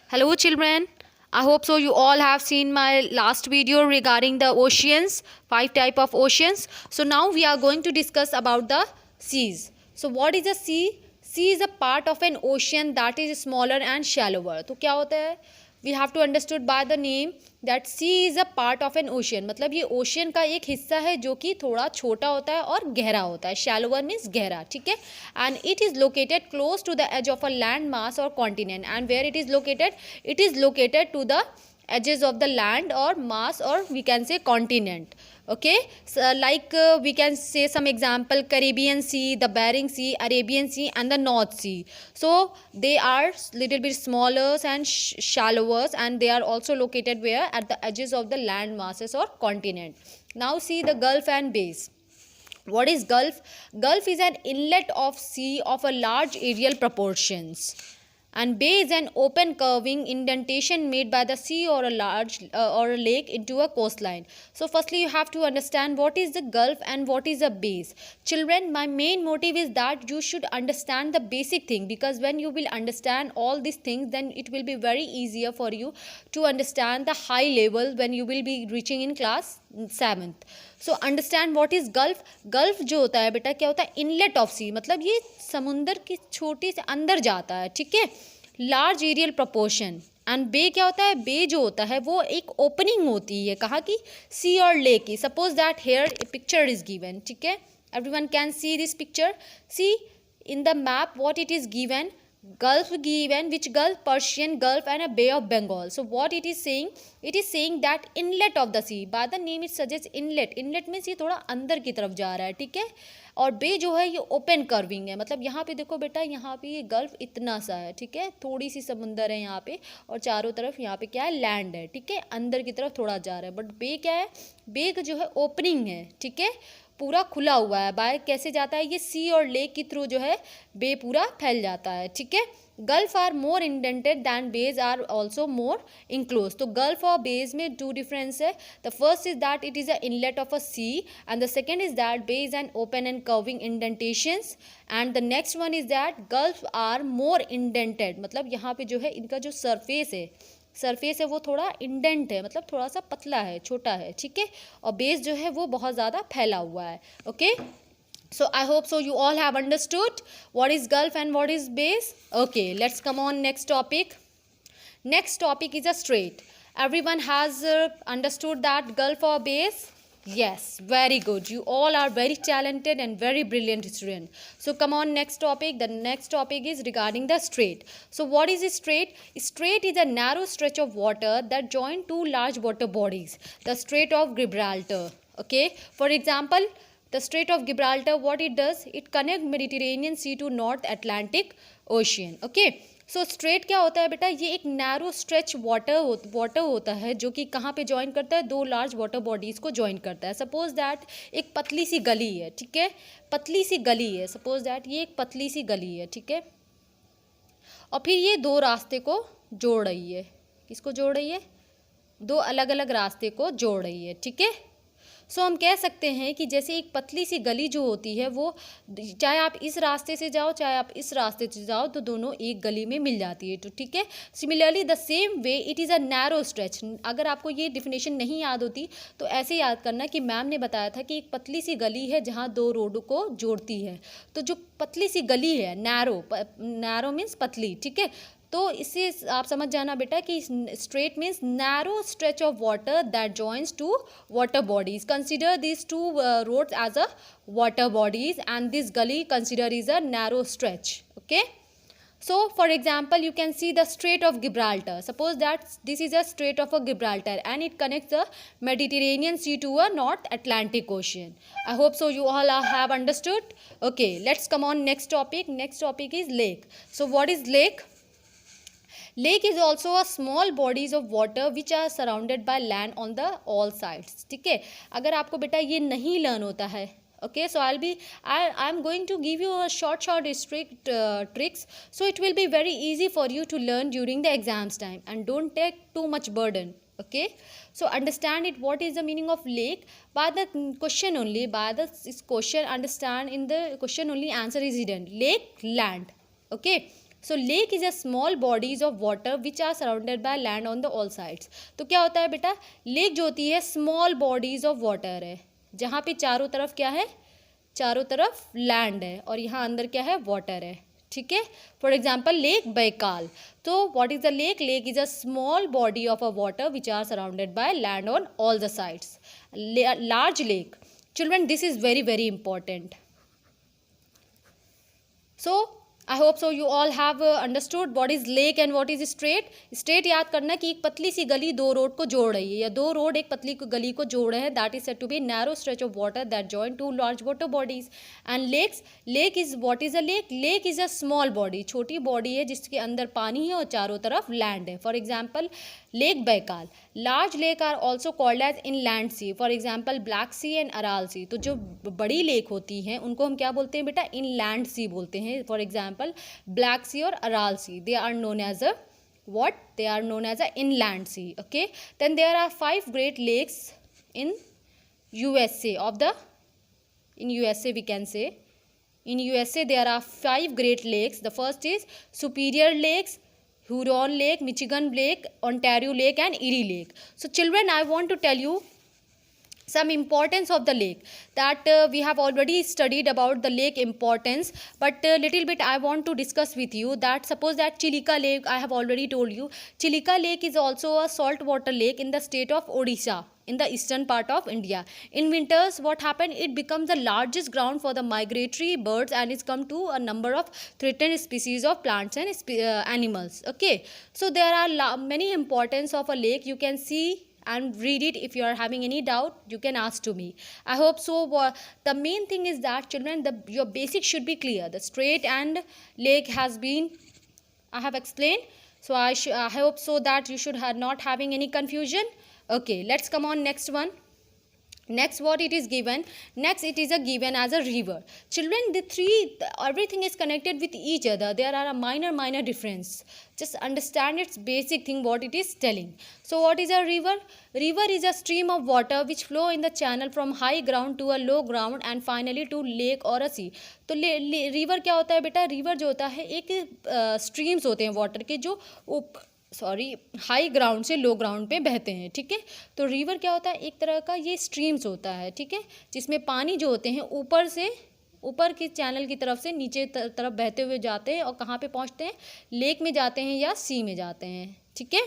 Hello children. I hope so you all have seen my last video regarding the oceans, five type of oceans. So now we are going to discuss about the seas. So what is a sea? Sea is a part of an ocean that is smaller and shallower. तो क्या होता है? We have to understood by the name that sea is a part of an ocean. मतलब ये ocean का एक हिस्सा है जो कि थोड़ा छोटा होता है और गहरा होता है. Shallower means गहरा, ठीक है. And it is located close to the edge of a land mass or continent. And where it is located? It is located to the edges of the land or mass, or we can say continent. Okay, so like we can say some example: Caribbean Sea, the Bering Sea, Arabian Sea, and the North Sea. So they are little bit smaller and shallower, and they are also located where? At the edges of the land masses or continent. Now see the Gulf and bays. What is Gulf? Gulf is an inlet of sea of a large aerial proportions, and bay is an open curving indentation made by the sea or a large or a lake into a coastline. So firstly you have to understand what is the Gulf and what is a bay. Children, my main motive is that you should understand the basic thing, because when you will understand all these things, then it will be very easier for you to understand the high level when you will be reaching in class 7th. So understand what is gulf. Gulf जो होता है बेटा, क्या होता है? Inlet of सी, मतलब ये समुंदर की छोटी से अंदर जाता है, ठीक है. Large areal proportion. And bay क्या होता है? बे जो होता है वो एक ओपनिंग होती है, कहाँ की? सी और लेक की. Suppose that here a picture is given, ठीक है. Everyone can see this picture. See in the map what it is given. Gulf given, which Gulf? Persian Gulf and a Bay of Bengal. So what it is saying? It is saying that inlet of the sea. By the name it suggests inlet. Inlet means ये थोड़ा अंदर की तरफ जा रहा है, ठीक है. और बे जो है ये ओपन कर्विंग है, मतलब यहाँ पे देखो बेटा, यहाँ पे ये गल्फ इतना सा है, ठीक है. थोड़ी सी समुंदर है यहाँ पे, और चारों तरफ यहाँ पे क्या है? लैंड है, ठीक है. अंदर की तरफ थोड़ा जा रहा है. बट बे क्या है? बे जो है ओपनिंग है, ठीक है. पूरा खुला हुआ है. बाय कैसे जाता है? ये सी और लेक के थ्रू जो है बे पूरा फैल जाता है, ठीक है. Gulf are more indented than bays are also more enclose. तो गल्फ और बेज में टू डिफरेंस है. The first is that it is a inlet of a sea, and the second is that bay is an open and curving indentations. And the next one is that gulf are more indented, मतलब यहाँ पे जो है इनका जो surface है वो थोड़ा इंडेंट है, मतलब थोड़ा सा पतला है, छोटा है, ठीक है. और बेस जो है वो बहुत ज़्यादा फैला हुआ है. Okay, so I hope so you all have understood what is Gulf and what is base. Okay, let's come on next topic. Next topic is a strait. Everyone has understood that Gulf or base? Yes, very good. You all are very talented and very brilliant student. So come on, next topic. The next topic is regarding the strait. So what is a strait? Strait is a narrow stretch of water that join two large water bodies. The Strait of Gibraltar. Okay, for example, the Strait of Gibraltar, what it does? It connects Mediterranean Sea to North Atlantic Ocean. Okay. So straight क्या होता है बेटा? ये एक narrow stretch water होता है जो कि कहाँ पे ज्वाइन करता है? दो लार्ज वाटर बॉडीज़ को ज्वाइन करता है. सपोज दैट एक पतली सी गली है, ठीक है. पतली सी गली है, सपोज दैट ये एक पतली सी गली है, ठीक है. और फिर ये दो रास्ते को जोड़ रही है. किसको जोड़ रही है? दो अलग अलग रास्ते को जोड़ रही है, ठीक है. सो हम कह सकते हैं कि जैसे एक पतली सी गली जो होती है वो, चाहे आप इस रास्ते से जाओ चाहे आप इस रास्ते से जाओ, तो दोनों एक गली में मिल जाती है, तो ठीक है. Similarly the same way it is a narrow stretch. अगर आपको ये डिफिनेशन नहीं याद होती तो ऐसे याद करना कि मैम ने बताया था कि एक पतली सी गली है जहाँ दो रोड को जोड़ती है. तो जो पतली सी गली है, नैरो मीन्स पतली, ठीक है. तो इससे आप समझ जाना बेटा कि strait means narrow stretch of water that joins two water bodies. Consider this two roads as a water bodies and this गली consider is a narrow stretch. Okay, so for example you can see the Strait of Gibraltar. Suppose that this is a Strait of Gibraltar and it connects the Mediterranean Sea to a North Atlantic Ocean. I hope so you all have understood. Okay, let's come on next topic. Next topic is lake. So what is lake? Lake is also a small bodies of water which are surrounded by land on the all sides. ठीक है. अगर आपको बेटा ये नहीं learn होता है, okay, so I'm going to give you a short strict tricks, so it will be very easy for you to learn during the exams time, and don't take too much burden. Okay, so understand it. What is the meaning of lake? By the question only, by this question, understand in the question only answer is hidden. Lake, land. Okay, so lake is a small bodies of water which are surrounded by land on the all sides. तो क्या होता है बेटा, lake जो होती है small bodies of water है, जहाँ पे चारों तरफ क्या है, चारों तरफ लैंड है और यहाँ अंदर क्या है, वाटर है, ठीक है। For example lake Baikal. तो what is the lake? Lake is a small body of a water which are surrounded by land on all the sides. Large lake, children, this is very very important. So I hope so you all have understood what is lake and what is strait. Strait याद करना कि एक पतली सी गली दो road को जोड़ रही है, या दो रोड एक पतली गली को जोड़ रहे हैं, that is said to be narrow stretch of water that join two large water bodies. And lakes, lake is what is a lake? Lake is a small body, छोटी बॉडी है जिसके अंदर पानी है और चारों तरफ लैंड है. For example lake Baikal. Large lake are also called as inland sea, for example black sea and Aral sea. तो जो बड़ी लेक होती हैं उनको हम क्या बोलते हैं बेटा? इनलैंड सी बोलते हैं. फॉर एग्जाम्पल ब्लैक सी और Aral Sea, they are known as a what? They are known as a inland sea. Okay, then there are 5 great lakes in USA in USA we can say. In USA there are 5 great lakes. The first is Superior Lakes, Huron Lake, Michigan Lake, Ontario Lake and Erie Lake. So children, I want to tell you some importance of the lake that we have already studied about the lake importance, but little bit I want to discuss with you that suppose that Chilika Lake, I have already told you, Chilika Lake is also a saltwater lake in the state of Odisha in the eastern part of India. In winters what happened, it becomes the largest ground for the migratory birds and it's come to a number of threatened species of plants and animals. Okay, so there are many importance of a lake. You can see and read it. If you are having any doubt, you can ask to me. I hope so. The main thing is that children, your basics should be clear. The strait and lake has been, I have explained. So I hope so that you should have not having any confusion. Okay, let's come on next one. Next, what it is given? Next, it is given as a river. Children, everything is connected with each other. There are a minor difference. Just understand its basic thing, what it is telling. So what is a river? River is a stream of water which flow in the channel from high ground to a low ground and finally to lake or a sea. तो river क्या होता है बेटा? River जो होता है एक streams होते हैं वाटर के जो हाई ग्राउंड से लो ग्राउंड पे बहते हैं. ठीक है, तो रिवर क्या होता है? एक तरह का ये स्ट्रीम्स होता है. ठीक है, जिसमें पानी जो होते हैं ऊपर की चैनल की तरफ से नीचे तरफ बहते हुए जाते हैं और कहाँ पे पहुँचते हैं? लेक में जाते हैं या सी में जाते हैं. ठीक है,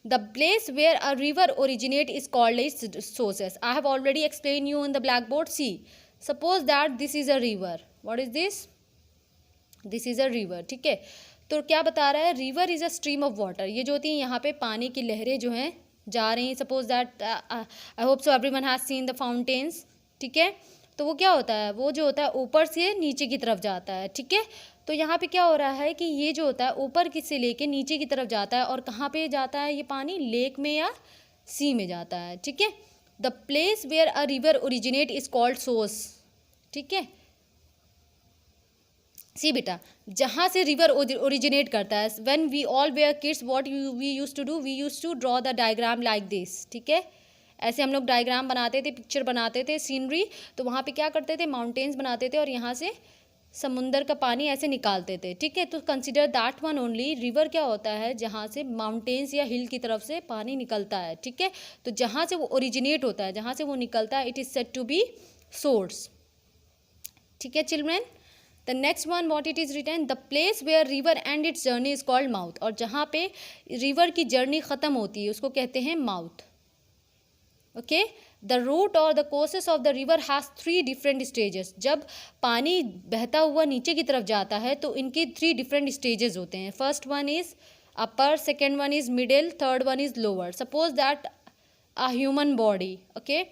the place where a river originate is called is sources. I have already explain you in the black board. See suppose that this is a river. What is this? This is a river. ठीक है, तो क्या बता रहा है? River is a stream of water. ये जो होती हैं यहाँ पे पानी की लहरें जो हैं जा रही हैं. Suppose that I hope so everyone has seen the fountains. ठीक है, तो वो क्या होता है? वो जो होता है ऊपर से नीचे की तरफ जाता है. ठीक है, तो यहाँ पे क्या हो रहा है कि ये जो होता है ऊपर से लेके नीचे की तरफ जाता है. और कहाँ पे जाता है ये पानी? लेक में या सी में जाता है. ठीक है, the place where a river originate is called source. ठीक है, सी बेटा, जहाँ से रिवर ओरिजिनेट करता है. When we all were kids what we used to do? We used to draw the diagram like this. ठीक है, ऐसे हम लोग डायग्राम बनाते थे, पिक्चर बनाते थे, सीनरी. तो वहाँ पे क्या करते थे? माउंटेन्स बनाते थे और यहाँ से समुंदर का पानी ऐसे निकालते थे. ठीक है, तो consider that one only. River क्या होता है? जहाँ से माउंटेन्स या हिल की तरफ से पानी निकलता है. ठीक है, तो जहाँ से वो ओरिजिनेट होता है, जहाँ से वो निकलता है, it is said to be source. ठीक है children, the next one what it is written? The place where river end its journey is called mouth. और जहाँ पे रिवर की जर्नी ख़त्म होती है उसको कहते हैं माउथ. ओके, द रूट और the courses of the river has 3 different stages. जब पानी बहता हुआ नीचे की तरफ जाता है तो इनके 3 डिफरेंट स्टेजेस होते हैं. First one is upper, second one is middle, third one is lower. Suppose that a human body. Okay,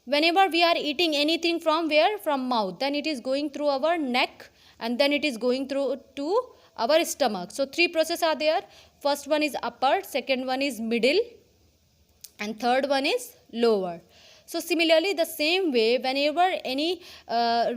whenever we are eating anything from where? From mouth. Then it is going through our neck and then it is going through to our stomach. So 3 processes are there. First one is upper, second one is middle and third one is lower. So similarly the same way, whenever any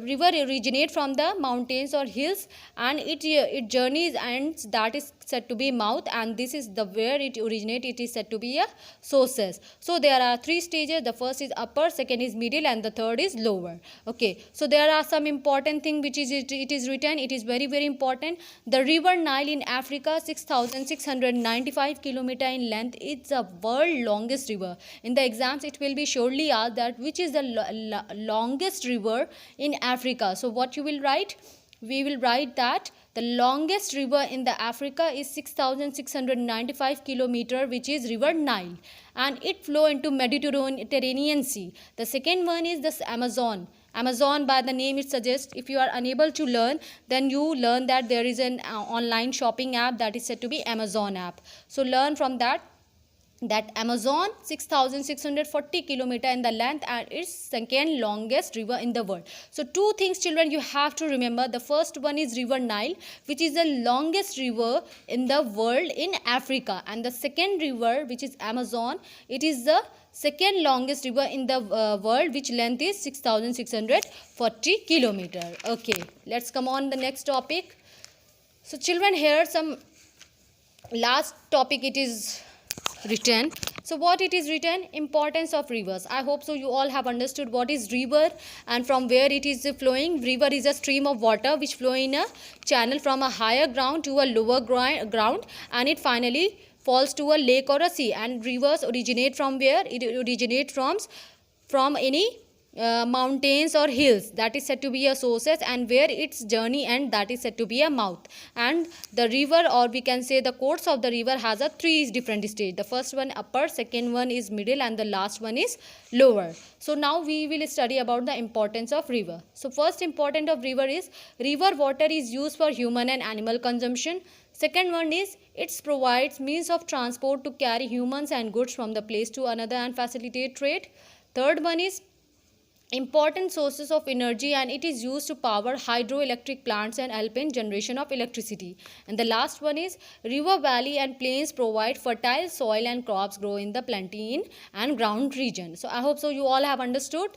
river originate from the mountains or hills and it journeys, and that is said to be mouth, and this is the where it originates, it is said to be a sources. So there are three stages. The first is upper, second is middle, and the third is lower. Okay, so there are some important thing which is it is written, it is very very important. The river Nile in Africa, 6,695 kilometer in length, is the world longest river. In the exams it will be surely asked that which is the longest river in Africa. So what you will write? We will write that the longest river in the Africa is 6,695 kilometer, which is river Nile, and it flow into Mediterranean Sea. The second one is this Amazon. Amazon, by the name it suggests, if you are unable to learn, then you learn that there is an online shopping app that is said to be Amazon app. So learn from that Amazon 6,640 kilometer in the length, and it's second longest river in the world. So two things, children, you have to remember. The first one is river Nile, which is the longest river in the world in Africa, and the second river, which is Amazon, it is the second longest river in the world, which length is 6,640 kilometer. Okay, let's come on the next topic. So children, here some last topic it is written. So what it is written? Importance of rivers. I hope so you all have understood what is river and from where it is flowing. River is a stream of water which flow in a channel from a higher ground to a lower ground, and it finally falls to a lake or a sea. And rivers originate from where? It originates from any mountains or hills, that is said to be a sources, and where its journey end, that is said to be a mouth. And the river, or we can say the course of the river, has a three different stage. The first one upper, second one is middle, and the last one is lower. So now we will study about the importance of river. So first important of river is river water is used for human and animal consumption. Second one is it provides means of transport to carry humans and goods from the place to another and facilitate trade. Third one is important sources of energy, and it is used to power hydroelectric plants and help in generation of electricity. And the last one is river valley and plains provide fertile soil and crops grow in the plantain and ground region. So I hope so you all have understood.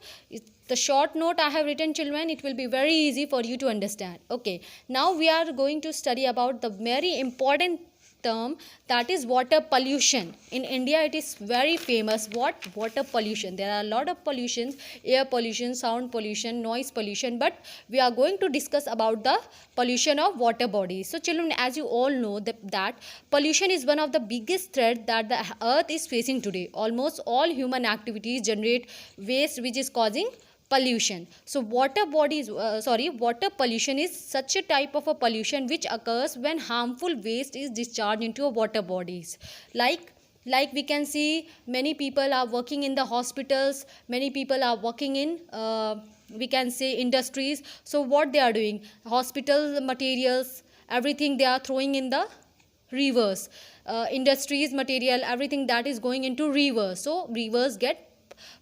The short note I have written, children, it will be very easy for you to understand. Okay, now we are going to study about the very important term, that is water pollution. In India it is very famous. What? Water pollution. There are a lot of pollutions: air pollution, sound pollution, noise pollution, but we are going to discuss about the pollution of water bodies. So children, as you all know that pollution is one of the biggest threats that the earth is facing today. Almost all human activities generate waste which is causing pollution. So water pollution is such a type of a pollution which occurs when harmful waste is discharged into a water bodies. Like we can see many people are working in the hospitals, many people are working in we can say industries. So what they are doing? Hospital materials, everything they are throwing in the rivers. Industries material, everything that is going into rivers. So rivers get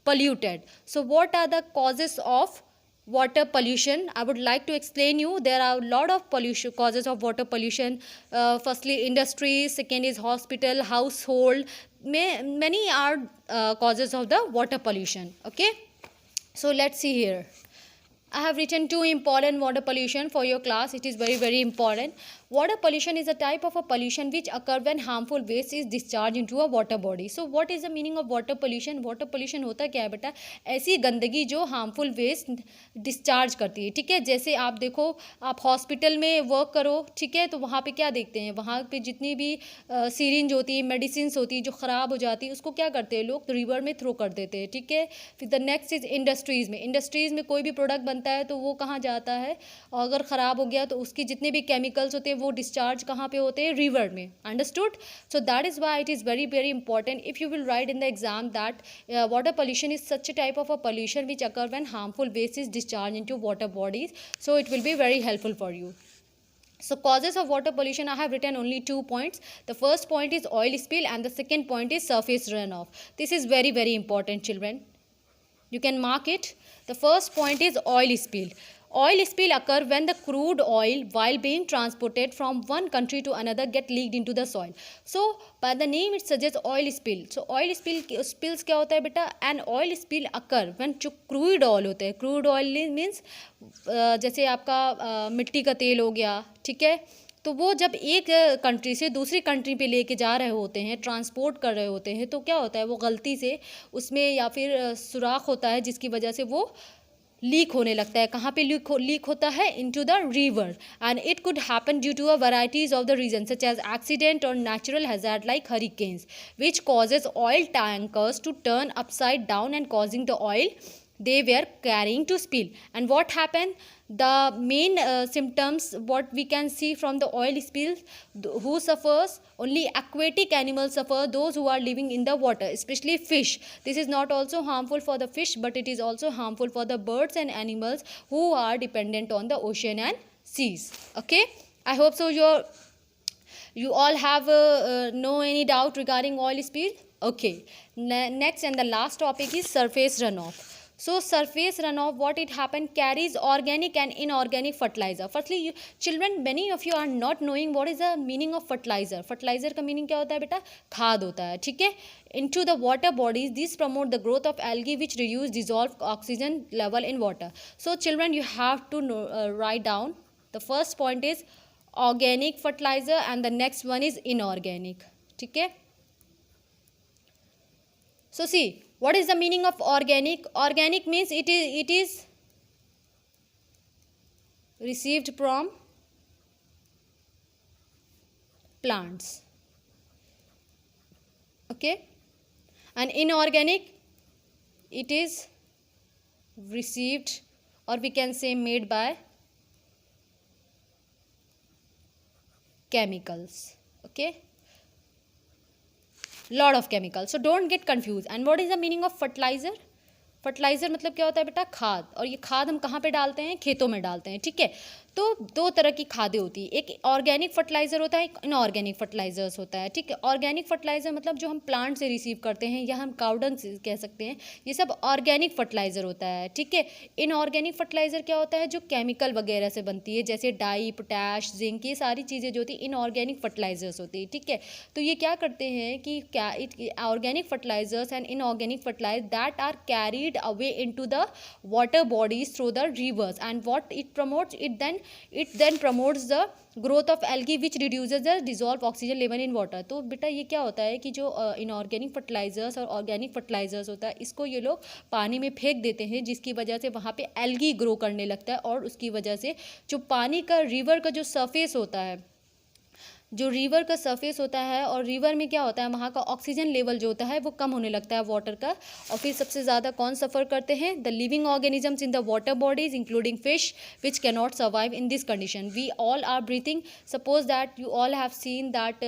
polluted. So what are the causes of water pollution? I would like to explain you. There are a lot of causes of water pollution. Firstly industries, second is hospital, household. Many are causes of the water pollution. Okay, so let's see here. I have written two important water pollution for your class. It is very very important. Water pollution is a type of a pollution which occur when harmful waste is discharged into a water body. So what is the meaning of water pollution? Water pollution होता क्या है बेटा? ऐसी गंदगी जो harmful waste discharge करती है. ठीक है, जैसे आप देखो, आप हॉस्पिटल में वर्क करो, ठीक है, तो वहाँ पे क्या देखते हैं? वहाँ पे जितनी भी सीरिंज होती है, मेडिसिन होती है जो ख़राब हो जाती है, उसको क्या करते हैं लोग? रिवर में थ्रो कर देते हैं. ठीक है. फिर द नेक्स्ट इज इंडस्ट्रीज़ में. इंडस्ट्रीज़ में कोई भी प्रोडक्ट बनता है तो वो कहाँ जाता है? और अगर ख़राब हो गया तो उसकी जितने भी केमिकल्स होते हैं वो डिस्चार्ज कहाँ पे होते हैं? रिवर में. Understood? So that is why it is very very important. If you will write in the exam that water pollution is such a type of a pollution which occur when harmful waste is discharged into water bodies. So it will be very helpful for you. So causes of water pollution, I have written only 2 points. The first point is oil spill and the second point is surface runoff. This is very very important, children. You can mark it. The first point is oil spill. Oil spill occur when the crude oil while being transported from one country to another get leaked into the soil. So by the name it suggests oil spill. So oil spills क्या होता है बेटा? An oil spill occur when जो crude oil होते हैं. Crude oil means जैसे आपका मिट्टी का तेल हो गया, ठीक है, तो वो जब एक कंट्री से दूसरी कंट्री पे लेके जा रहे होते हैं, ट्रांसपोर्ट कर रहे होते हैं, तो क्या होता है, वो गलती से उसमें या फिर सुराख होता है जिसकी वजह से वो लीक होने लगता है. कहाँ पे लीक होता है? Into the river. And it could happen due to a varieties of the reason such as accident और natural hazard like hurricanes which causes oil tankers to turn upside down and causing the oil they were carrying to spill. And what happened? The main symptoms what we can see from the oil spill, who suffers? Only aquatic animals suffer, those who are living in the water, especially fish. This is not also harmful for the fish, but it is also harmful for the birds and animals who are dependent on the ocean and seas. Okay, I hope so you all have no any doubt regarding oil spill. Okay, next and the last topic is surface runoff. So surface runoff, what it happen, carries organic and inorganic fertilizer. Firstly, children, many of you are not knowing what is the meaning of fertilizer. Fertilizer का meaning क्या होता है बेटा? खाद होता है, ठीक है. Into the water bodies, these promote the growth of algae which reduce dissolved oxygen level in water. So children, you have to write down. The first point is organic fertilizer and the next one is inorganic, ठीक है. So see, what is the meaning of organic? Organic means it is received from plants. Okay, and inorganic, it is received or we can say made by chemicals. Okay, lot of chemicals, so don't get confused. And what is the meaning of fertilizer? Fertiliser मतलब क्या होता है बेटा? खाद. और ये खाद हम कहाँ पे डालते हैं? खेतों में डालते हैं, ठीक है. तो दो तरह की खादें होती है, एक ऑर्गेनिक फर्टिलाइज़र होता है, एक इनऑर्गेनिक फर्टिलाइजर्स होता है, ठीक है. ऑर्गेनिक फर्टिलाइज़र मतलब जो हम प्लांट से रिसीव करते हैं या हम काउडंग से कह सकते हैं, ये सब ऑर्गेनिक फर्टिलाइज़र होता है, ठीक है. इनऑर्गेनिक फर्टिलाइज़र क्या होता है? जो केमिकल वगैरह से बनती है, जैसे डाई, पोटैश, जिंक, ये सारी चीज़ें जो होती हैं इनऑर्गेनिक फर्टिलाइजर्स होती है, ठीक है. तो ये क्या करते हैं कि क्या organic fertilizers and inorganic fertilizer that are carried away into the water bodies through the rivers, and what it promotes, it then promotes the growth of algae which reduces the dissolved oxygen level in water. तो बेटा ये क्या होता है कि जो inorganic fertilisers और organic fertilisers होता है, इसको ये लोग पानी में फेंक देते हैं, जिसकी वजह से वहाँ पे एल्गी ग्रो करने लगता है, और उसकी वजह से जो पानी का रिवर का जो सरफेस होता है, जो रिवर का सरफेस होता है, और रिवर में क्या होता है, वहाँ का ऑक्सीजन लेवल जो होता है वो कम होने लगता है वाटर का. और फिर सबसे ज़्यादा कौन सफ़र करते हैं? The living organisms in the water bodies including fish which can not survive in this condition. We all are breathing. Suppose that you all have seen that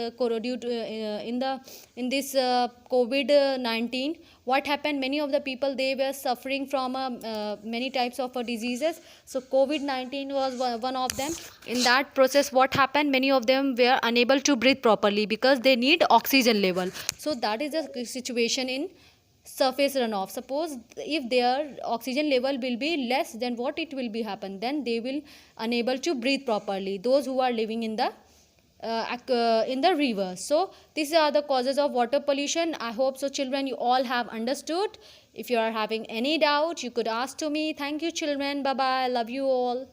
in this COVID-19, what happened? Many of the people, they were suffering from many types of diseases. So COVID-19 was one of them. In that process, what happened? Many of them were unable to breathe properly because they need oxygen level. So that is the situation in surface runoff. Suppose if their oxygen level will be less, then what it will be happen? Then they will unable to breathe properly, those who are living in the river. So these are the causes of water pollution. I hope so children, you all have understood. If you are having any doubt, you could ask to me. Thank you children. Bye bye. Love you all.